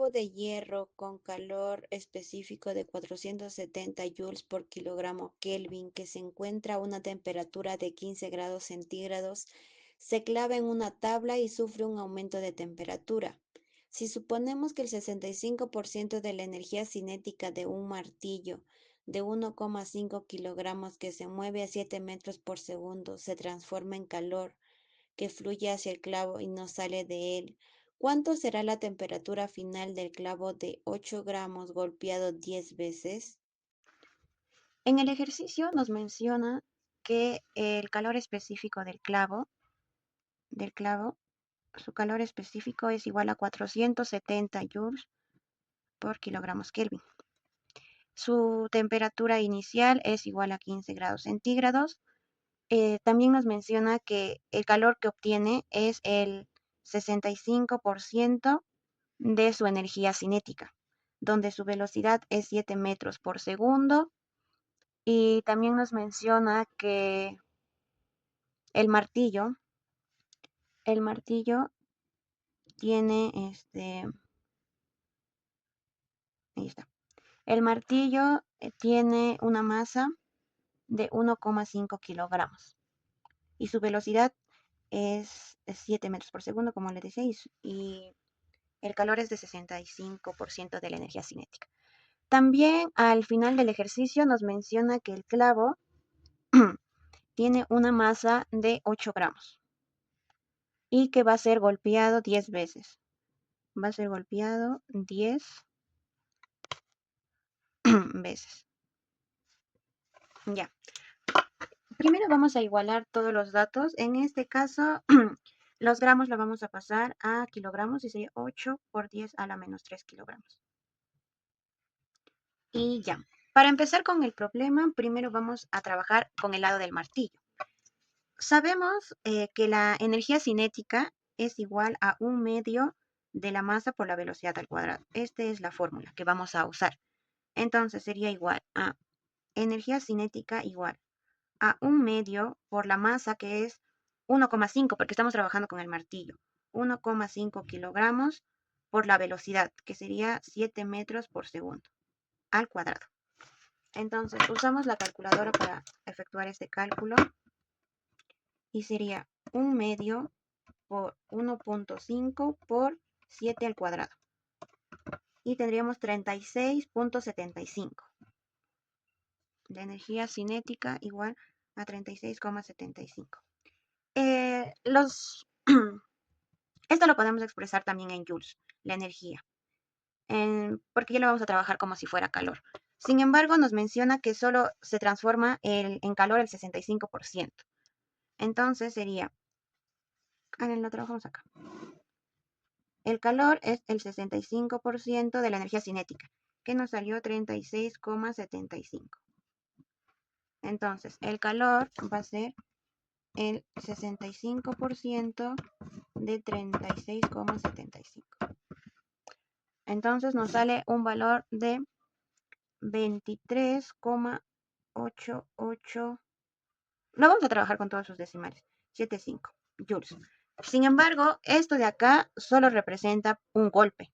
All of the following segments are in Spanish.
clavo de hierro con calor específico de 470 joules por kilogramo Kelvin, que se encuentra a una temperatura de 15 grados centígrados, se clava en una tabla y sufre un aumento de temperatura. Si suponemos que el 65% de la energía cinética de un martillo de 1,5 kilogramos que se mueve a 7 metros por segundo se transforma en calor que fluye hacia el clavo y no sale de él, ¿cuánto será la temperatura final del clavo de 8 gramos golpeado 10 veces? En el ejercicio nos menciona que el calor específico del clavo, su calor específico es igual a 470 joules por kilogramos Kelvin. Su temperatura inicial es igual a 15 grados centígrados. También nos menciona que el calor que obtiene es el 65% de su energía cinética, donde su velocidad es 7 metros por segundo. Y también nos menciona que el martillo, el martillo tiene ahí está. El martillo tiene una masa de 1,5 kilogramos y su velocidad es 7 metros por segundo, como le decía, y el calor es de 65% de la energía cinética. También al final del ejercicio nos menciona que el clavo tiene una masa de 8 gramos y que va a ser golpeado 10 veces. Va a ser golpeado 10 veces. Ya. Primero vamos a igualar todos los datos. En este caso, los gramos lo vamos a pasar a kilogramos y sería 8 por 10 a la menos 3 kilogramos. Y ya. Para empezar con el problema, primero vamos a trabajar con el lado del martillo. Sabemos que la energía cinética es igual a 1/2 de la masa por la velocidad al cuadrado. Esta es la fórmula que vamos a usar. Entonces sería igual a energía cinética igual a 1/2 por la masa, que es 1,5, porque estamos trabajando con el martillo. 1,5 kilogramos por la velocidad, que sería 7 metros por segundo al cuadrado. Entonces usamos la calculadora para efectuar este cálculo y sería 1/2 por 1,5 por 7 al cuadrado. Y tendríamos 36,75. La energía cinética igual a 36,75. Esto lo podemos expresar también en joules, la energía, porque ya lo vamos a trabajar como si fuera calor. Sin embargo, nos menciona que solo se transforma en calor el 65%. Entonces sería, lo trabajamos acá. El calor es el 65% de la energía cinética, que nos salió 36,75. Entonces, el calor va a ser el 65% de 36,75. Entonces nos sale un valor de 23,88. Lo vamos a trabajar con todos sus decimales. 75 joules. Sin embargo, esto de acá solo representa un golpe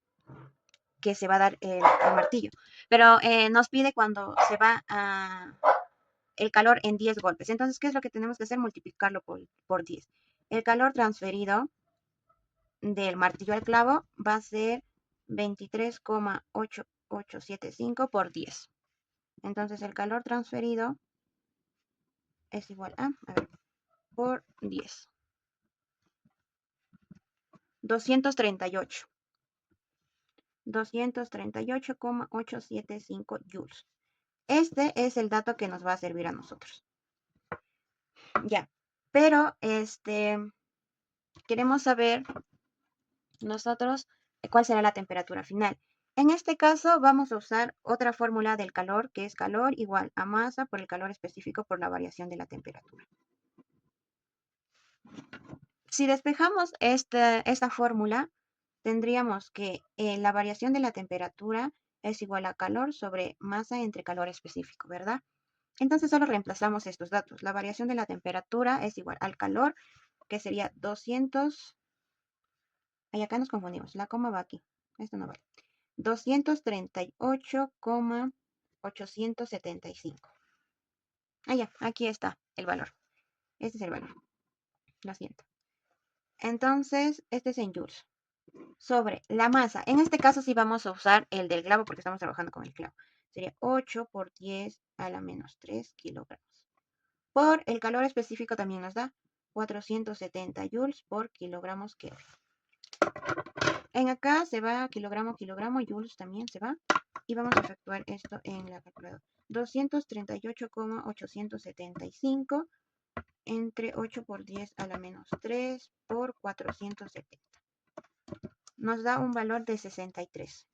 que se va a dar el martillo. Pero nos pide cuando se va a el calor en 10 golpes. Entonces, ¿qué es lo que tenemos que hacer? Multiplicarlo por 10. El calor transferido del martillo al clavo va a ser 23,8875 por 10. Entonces, el calor transferido es igual a ver, por 10. 238. 238,875 joules. Este es el dato que nos va a servir a nosotros. Ya, pero queremos saber nosotros cuál será la temperatura final. En este caso vamos a usar otra fórmula del calor, que es calor igual a masa por el calor específico por la variación de la temperatura. Si despejamos esta fórmula, tendríamos que la variación de la temperatura es igual a calor sobre masa entre calor específico, ¿verdad? Entonces solo reemplazamos estos datos. La variación de la temperatura es igual al calor, que sería 200. Ahí acá nos confundimos. La coma va aquí. Esto no vale. 238,875. Ah, ya, aquí está el valor. Este es el valor. Lo siento. Entonces, este es en joules. Sobre la masa. En este caso sí vamos a usar el del clavo porque estamos trabajando con el clavo. Sería 8 por 10 a la menos 3 kilogramos. Por el calor específico también nos da 470 joules por kilogramos Kelvin. En acá se va kilogramo, kilogramo, joules también se va. Y vamos a efectuar esto en la calculadora. 238,875 entre 8 por 10 a la menos 3 por 470. Nos da un valor de 63.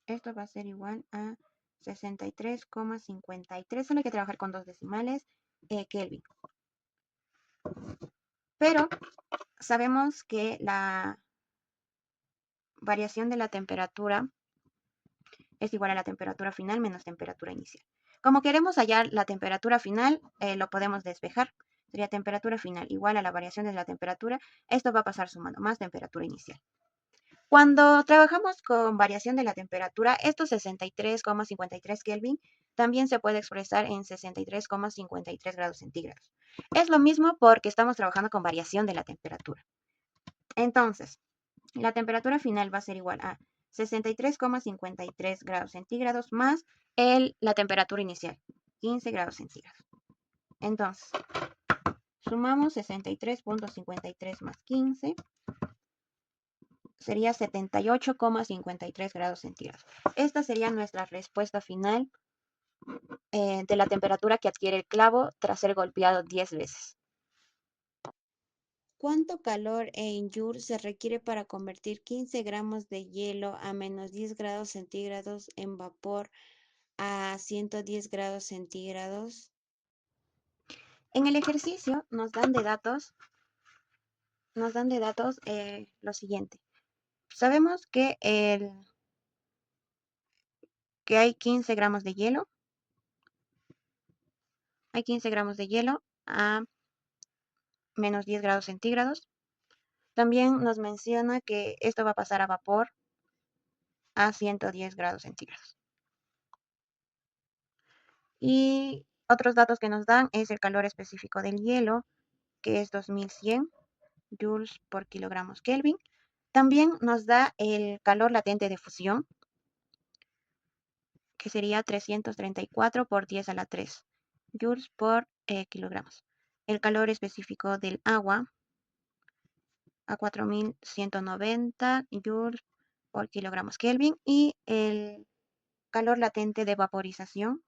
Esto va a ser igual a 63,53. Solo hay que trabajar con dos decimales, Kelvin. Pero sabemos que la variación de la temperatura es igual a la temperatura final menos temperatura inicial. Como queremos hallar la temperatura final, lo podemos despejar. Sería temperatura final igual a la variación de la temperatura. Esto va a pasar sumando más temperatura inicial. Cuando trabajamos con variación de la temperatura, estos 63,53 Kelvin también se puede expresar en 63,53 grados centígrados. Es lo mismo porque estamos trabajando con variación de la temperatura. Entonces, la temperatura final va a ser igual a 63,53 grados centígrados más la temperatura inicial, 15 grados centígrados. Entonces, sumamos 63,53 más 15, sería 78,53 grados centígrados. Esta sería nuestra respuesta final de la temperatura que adquiere el clavo tras ser golpeado 10 veces. ¿Cuánto calor en joules se requiere para convertir 15 gramos de hielo a menos 10 grados centígrados en vapor a 110 grados centígrados? En el ejercicio nos dan de datos lo siguiente. Sabemos que hay 15 gramos de hielo. Hay 15 gramos de hielo a menos 10 grados centígrados. También nos menciona que esto va a pasar a vapor a 110 grados centígrados. Y otros datos que nos dan es el calor específico del hielo, que es 2100 joules por kilogramos Kelvin. También nos da el calor latente de fusión, que sería 334 por 10 a la 3 joules por kilogramos. El calor específico del agua a 4190 joules por kilogramos Kelvin y el calor latente de vaporización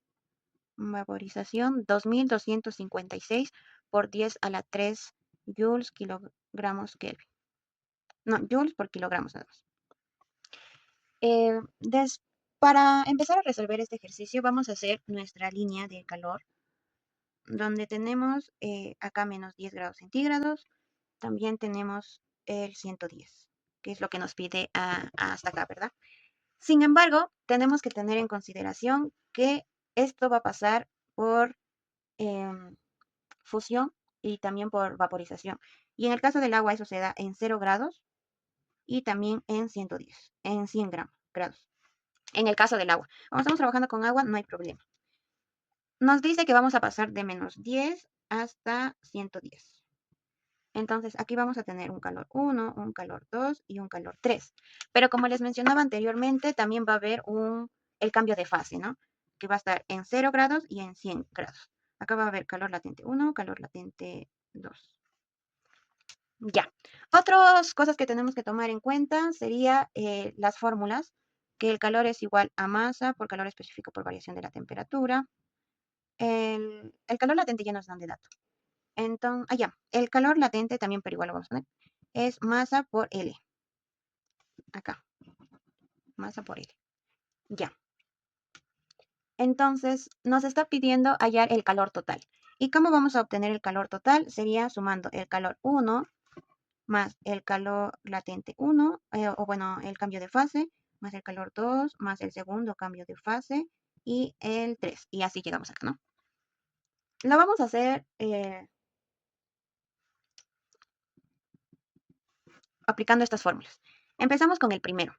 2256 por 10 a la 3 joules kilogramos Kelvin. No, joules por kilogramos nada más. Eh, para empezar a resolver este ejercicio vamos a hacer nuestra línea de calor donde tenemos acá menos 10 grados centígrados, también tenemos el 110, que es lo que nos pide hasta acá, ¿verdad? Sin embargo, tenemos que tener en consideración que esto va a pasar por fusión y también por vaporización. Y en el caso del agua eso se da en 0 grados y también en 110, en 100 grados. En el caso del agua. Como estamos trabajando con agua, no hay problema. Nos dice que vamos a pasar de menos 10 hasta 110. Entonces, aquí vamos a tener un calor 1, un calor 2 y un calor 3. Pero como les mencionaba anteriormente, también va a haber el cambio de fase, ¿no? Que va a estar en 0 grados y en 100 grados. Acá va a haber calor latente 1, calor latente 2. Ya. Otras cosas que tenemos que tomar en cuenta sería las fórmulas, que el calor es igual a masa por calor específico por variación de la temperatura. El calor latente ya nos dan de dato. Entonces, ya, el calor latente también, pero igual lo vamos a poner, es masa por L. Acá, masa por L. Ya. Entonces, nos está pidiendo hallar el calor total. ¿Y cómo vamos a obtener el calor total? Sería sumando el calor 1 más el calor latente 1, o bueno, el cambio de fase, más el calor 2, más el segundo cambio de fase y el 3. Y así llegamos acá, ¿no? Lo vamos a hacer aplicando estas fórmulas. Empezamos con el primero.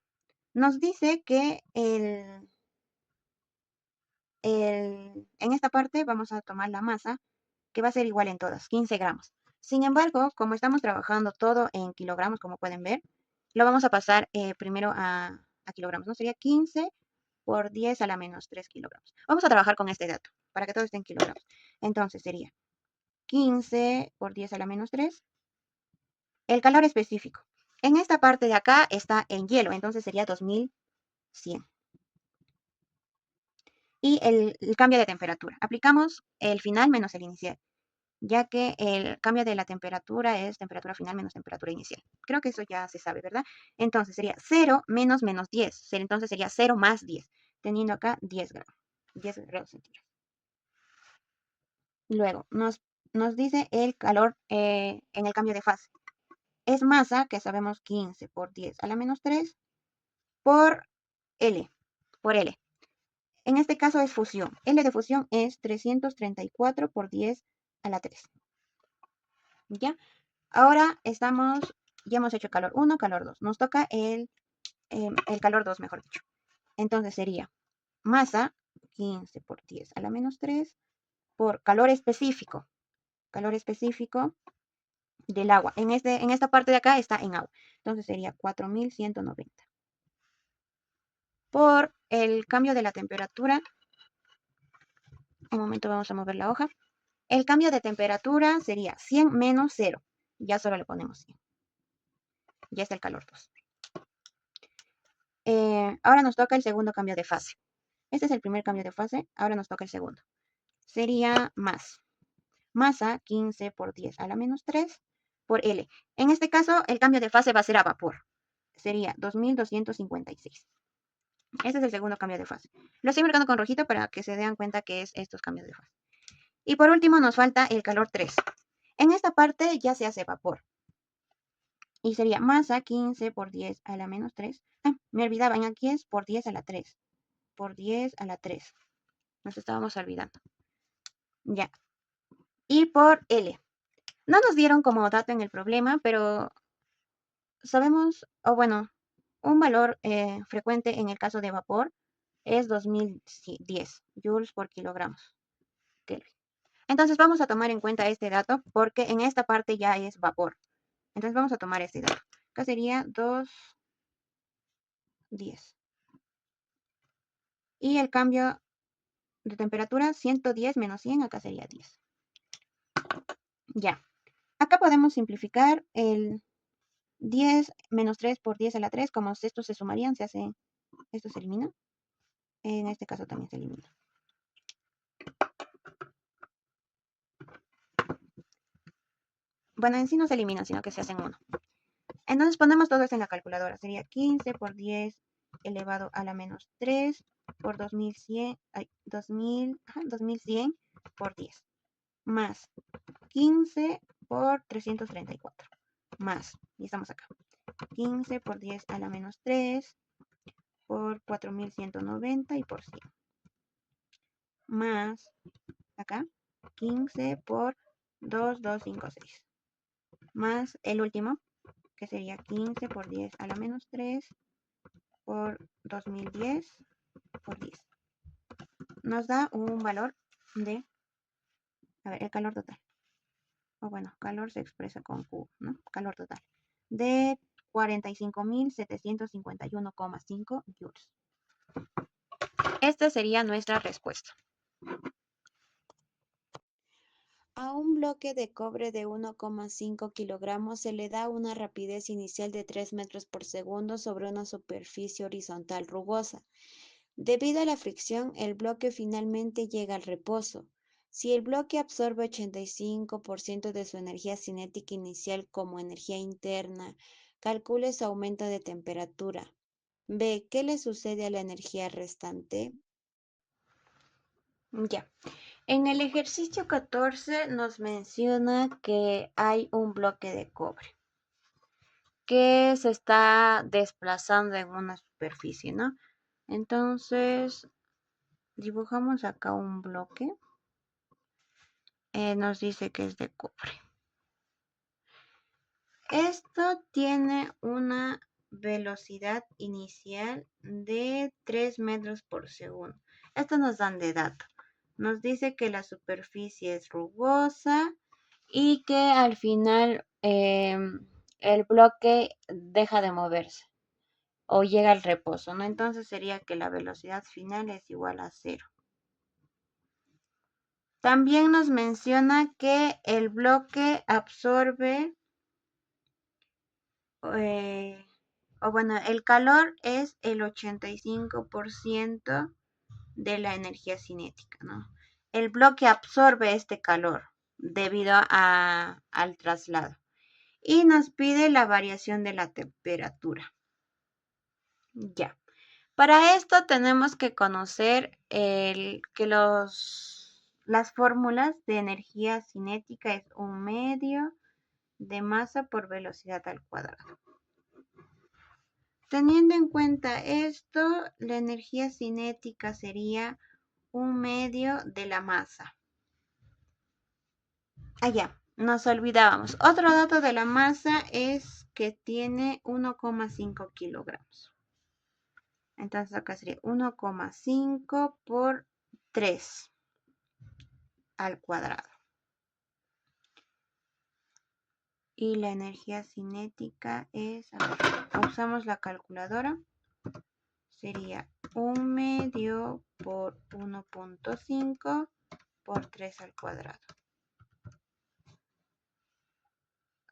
Nos dice que en esta parte vamos a tomar la masa, que va a ser igual en todas, 15 gramos. Sin embargo, como estamos trabajando todo en kilogramos, como pueden ver, lo vamos a pasar primero a kilogramos, ¿no? Sería 15 por 10 a la menos 3 kilogramos. Vamos a trabajar con este dato, para que todo esté en kilogramos. Entonces sería 15 por 10 a la menos 3. El calor específico. En esta parte de acá está en hielo, entonces sería 2100. Y el cambio de temperatura. Aplicamos el final menos el inicial, ya que el cambio de la temperatura es temperatura final menos temperatura inicial. Creo que eso ya se sabe, ¿verdad? Entonces sería 0 menos menos 10. Entonces sería 0 más 10, teniendo acá 10 grados, 10 grados centígrados. Luego nos dice el calor en el cambio de fase. Es masa, que sabemos 15 por 10 a la menos 3 por L, por L. En este caso es fusión. L de fusión es 334 por 10 a la 3. ¿Ya? Ahora ya hemos hecho calor 1, calor 2. Nos toca el calor 2, mejor dicho. Entonces sería masa 15 por 10 a la menos 3 por calor específico del agua. En esta parte de acá está en agua. Entonces sería 4190. Por el cambio de la temperatura, un momento vamos a mover la hoja. El cambio de temperatura sería 100 menos 0. Ya solo le ponemos 100. Ya está el calor 2. Ahora nos toca el segundo cambio de fase. Este es el primer cambio de fase. Ahora nos toca el segundo. Sería masa 15 por 10 a la menos 3 por L. En este caso, el cambio de fase va a ser a vapor. Sería 2256. Este es el segundo cambio de fase. Lo estoy marcando con rojito para que se den cuenta que es estos cambios de fase. Y por último nos falta el calor 3. En esta parte ya se hace vapor. Y sería masa 15 por 10 a la menos 3. Me olvidaba, aquí es por 10 a la 3. Por 10 a la 3. Nos estábamos olvidando. Ya. Y por L. No nos dieron como dato en el problema, pero sabemos, o bueno, un valor frecuente en el caso de vapor es 2010 joules por kilogramos Kelvin. Entonces vamos a tomar en cuenta este dato porque en esta parte ya es vapor. Entonces vamos a tomar este dato. Acá sería 210. Y el cambio de temperatura 110 menos 100, acá sería 10. Ya. Acá podemos simplificar el 10 menos 3 por 10 a la 3, como estos se sumarían, esto se elimina. En este caso también se elimina. Bueno, en sí no se elimina, sino que se hacen uno. Entonces ponemos todo esto en la calculadora. Sería 15 por 10 elevado a la menos 3 por 2100, 2100 por 10. Más 15 por 334. Más, y estamos acá. 15 por 10 a la menos 3 por 4190 y por 100. Más, acá, 15 por 2256. Más el último, que sería 15 por 10 a la menos 3 por 2010 por 10. Nos da un valor de, a ver, el calor total. O bueno, calor se expresa con Q, ¿no? Calor total. De 45.751,5 joules. Esta sería nuestra respuesta. A un bloque de cobre de 1,5 kilogramos se le da una rapidez inicial de 3 metros por segundo sobre una superficie horizontal rugosa. Debido a la fricción, el bloque finalmente llega al reposo. Si el bloque absorbe 85% de su energía cinética inicial como energía interna, calcule su aumento de temperatura. B. ¿Qué le sucede a la energía restante? Ya. En el ejercicio 14 nos menciona que hay un bloque de cobre que se está desplazando en una superficie, ¿no? Entonces, dibujamos acá un bloque. Nos dice que es de cobre. Esto tiene una velocidad inicial de 3 metros por segundo. Esto nos dan de dato. Nos dice que la superficie es rugosa y que al final el bloque deja de moverse o llega al reposo, ¿no? Entonces sería que la velocidad final es igual a cero. También nos menciona que el bloque absorbe, el calor es el 85% de la energía cinética, ¿no? El bloque absorbe este calor debido al traslado y nos pide la variación de la temperatura. Ya. Para esto tenemos que conocer las fórmulas de energía cinética es un medio de masa por velocidad al cuadrado. Teniendo en cuenta esto, la energía cinética sería un medio de la masa. Ya, nos olvidábamos. Otro dato de la masa es que tiene 1,5 kilogramos. Entonces acá sería 1,5 por 3 al cuadrado. Y la energía cinética es, usamos la calculadora, sería 1 medio por 1,5 por 3 al cuadrado.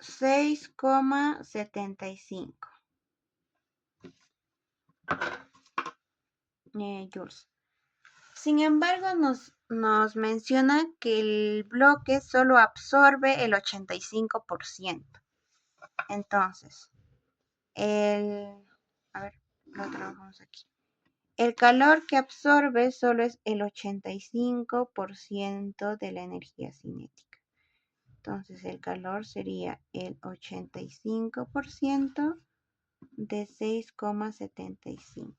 6,75 joules. Sin embargo, nos menciona que el bloque solo absorbe el 85%. Entonces, lo trabajamos aquí. El calor que absorbe solo es el 85% de la energía cinética. Entonces, el calor sería el 85% de 6,75.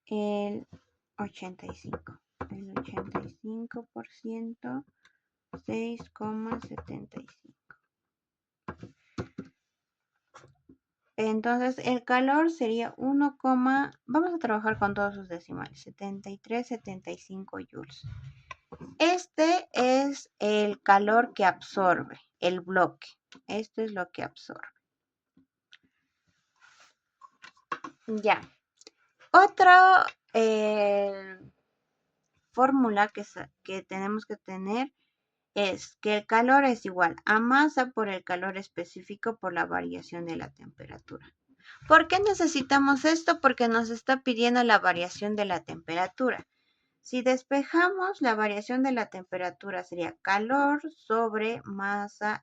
El 85. El 85%, 6,75. Entonces, el calor sería vamos a trabajar con todos sus decimales, 73,75 joules. Este es el calor que absorbe el bloque. Esto es lo que absorbe. Ya. Otra fórmula que tenemos que tener es que el calor es igual a masa por el calor específico por la variación de la temperatura. ¿Por qué necesitamos esto? Porque nos está pidiendo la variación de la temperatura. Si despejamos, la variación de la temperatura sería calor sobre masa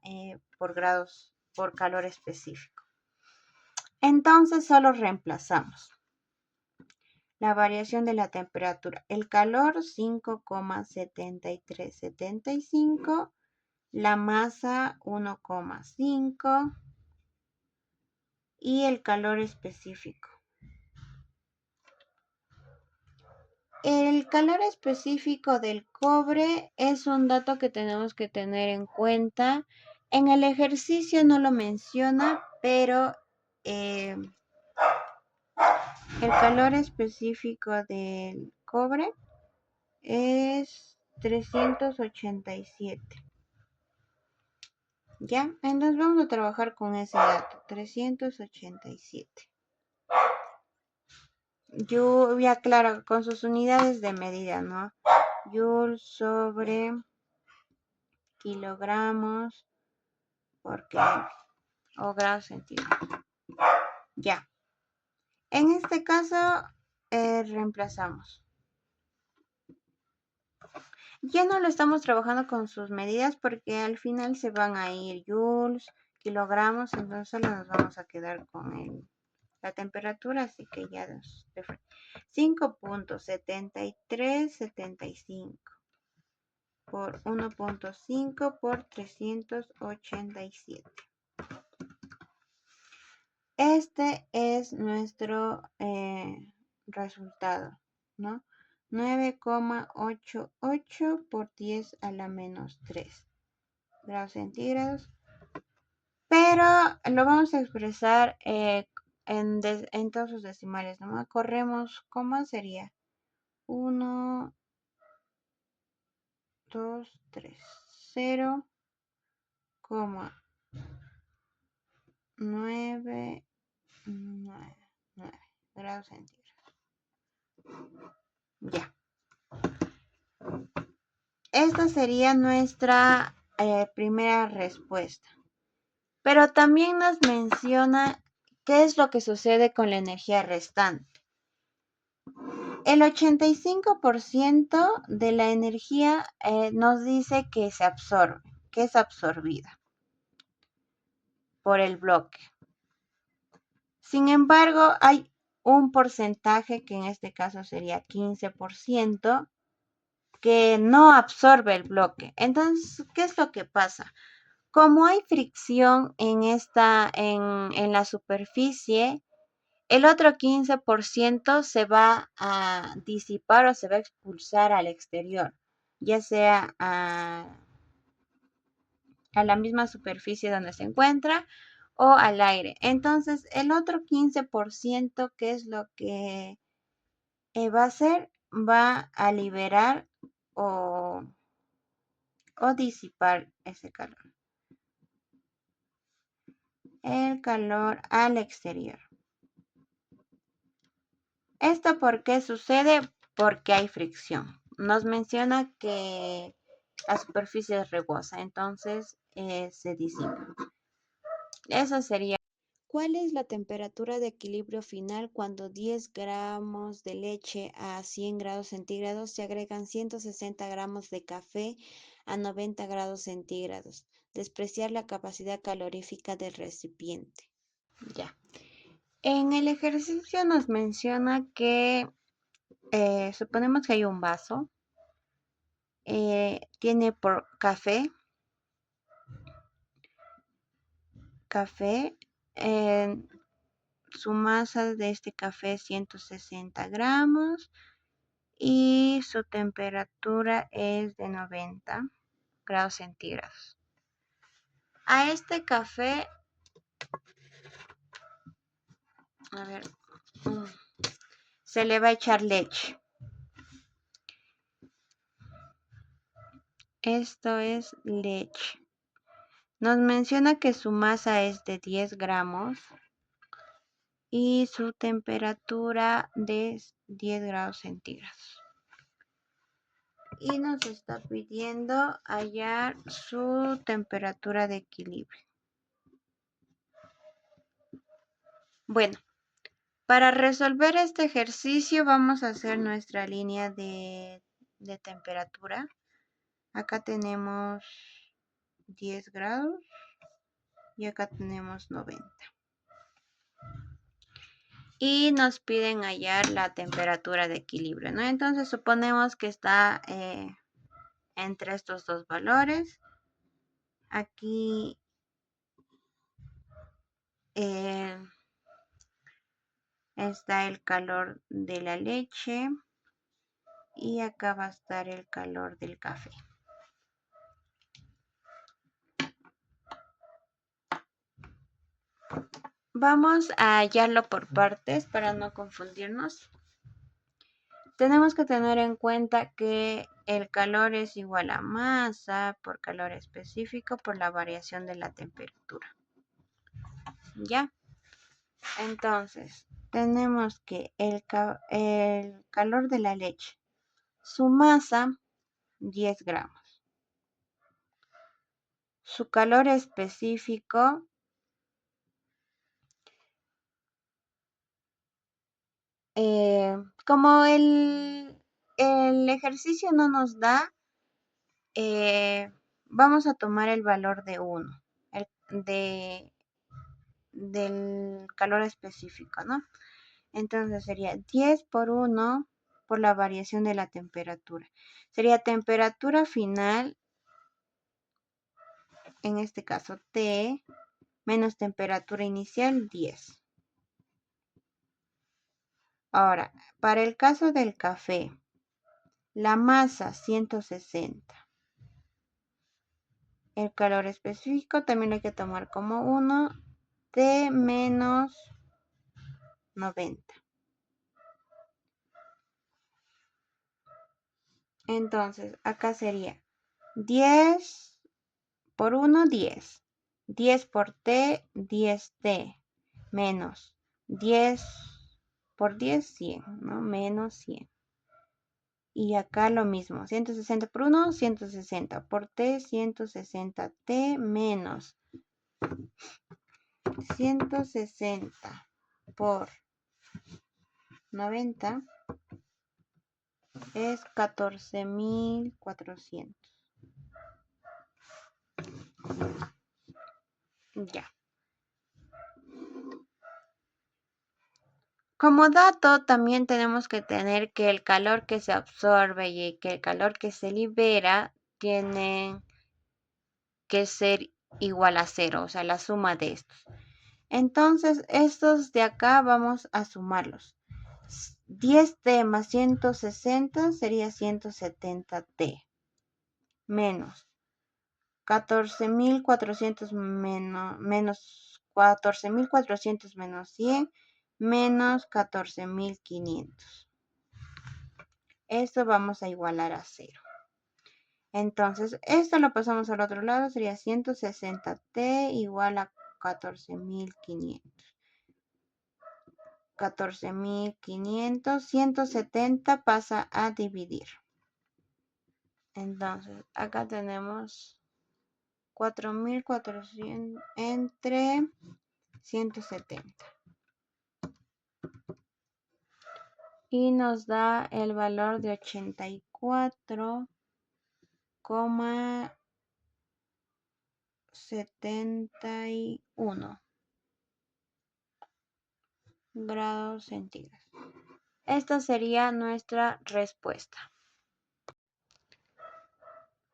por calor específico. Entonces solo reemplazamos la variación de la temperatura. El calor 5,7375, la masa 1,5 y el calor específico. El calor específico del cobre es un dato que tenemos que tener en cuenta. En el ejercicio no lo menciona, pero el calor específico del cobre es 387. ¿Ya? Entonces vamos a trabajar con ese dato, 387. Lluvia, claro, con sus unidades de medida, ¿no? Joule sobre kilogramos o grados centígrados. Ya. En este caso, reemplazamos. Ya no lo estamos trabajando con sus medidas porque al final se van a ir joules, kilogramos, entonces solo nos vamos a quedar con la temperatura, así que ya 5,7375 por 1,5 por 387. Este es nuestro resultado, ¿no? 9,88 por 10 a la menos 3 grados centígrados pero lo vamos a expresar en todos sus decimales, ¿no? Corremos, ¿cómo sería? 1, 2, 3, 0,9, 9 grados centígrados. Ya. Esta sería nuestra primera respuesta. Pero también nos menciona qué es lo que sucede con la energía restante. El 85% de la energía nos dice que se absorbe, que es absorbida por el bloque. Sin embargo, hay un porcentaje, que en este caso sería 15%, que no absorbe el bloque. Entonces, ¿qué es lo que pasa? Como hay fricción en la superficie, el otro 15% se va a disipar o se va a expulsar al exterior, ya sea a la misma superficie donde se encuentra o al aire. Entonces, el otro 15%, ¿qué es lo que va a hacer? Va a liberar o, o disipar ese calor. El calor al exterior. ¿Esto por qué sucede? Porque hay fricción. Nos menciona que la superficie es rugosa, entonces se disipa. Eso sería. ¿Cuál es la temperatura de equilibrio final cuando 10 gramos de leche a 100 grados centígrados se agregan 160 gramos de café a 90 grados centígrados? Despreciar la capacidad calorífica del recipiente. Ya. En el ejercicio nos menciona que suponemos que hay un vaso, tiene por café, su masa de este café es 160 gramos y su temperatura es de 90 grados centígrados. A este café, a ver, se le va a echar leche. Esto es leche. Nos menciona que su masa es de 10 gramos y su temperatura de 10 grados centígrados. Y nos está pidiendo hallar su temperatura de equilibrio. Bueno, para resolver este ejercicio vamos a hacer nuestra línea de temperatura. Acá tenemos 10 grados y acá tenemos 90. Y nos piden hallar la temperatura de equilibrio, ¿no? Entonces suponemos que está entre estos dos valores. Aquí está el calor de la leche y acá va a estar el calor del café. Vamos a hallarlo por partes para no confundirnos. Tenemos que tener en cuenta que el calor es igual a masa por calor específico por la variación de la temperatura. ¿Ya? Entonces, tenemos que el calor de la leche, su masa, 10 gramos. Su calor específico, como el ejercicio no nos da, vamos a tomar el valor de 1, del calor específico, ¿no? Entonces sería 10 por 1 por la variación de la temperatura. Sería temperatura final, en este caso T, menos temperatura inicial 10. Ahora, para el caso del café, la masa 160 El calor específico también lo hay que tomar como 1 T menos 90. Entonces, acá sería 10 por 1, 10. 10 por T, 10T. Menos 10 por 10, 100, ¿no? Menos 100. Y acá lo mismo, 160 por 1, 160 por T, 160T menos 160 por 90 es 14.400. Ya. Como dato, también tenemos que tener que el calor que se absorbe y que el calor que se libera tiene que ser igual a cero, o sea, la suma de estos. Entonces, estos de acá vamos a sumarlos. 10T más 160 sería 170T menos 14.400 menos 14.400 menos 100 menos 14.500. Esto vamos a igualar a 0. Entonces, esto lo pasamos al otro lado, sería 160T igual a 14.500. 14.500, 170 pasa a dividir. Entonces, acá tenemos 4.400 entre 170. Y nos da el valor de 84,71 grados centígrados. Esta sería nuestra respuesta.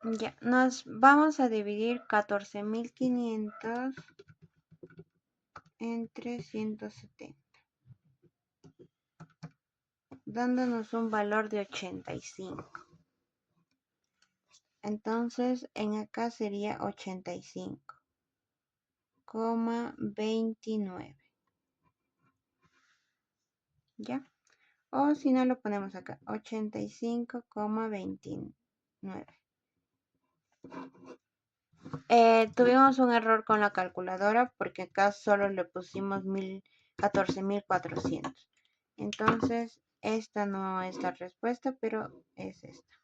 Ya, nos vamos a dividir 14.500 entre 170, dándonos un valor de 85. Entonces, en acá sería 85,29. ¿Ya? O si no, lo ponemos acá, 85,29. Tuvimos un error con la calculadora porque acá solo le pusimos 14.400. Entonces, esta no es la respuesta, pero es esta.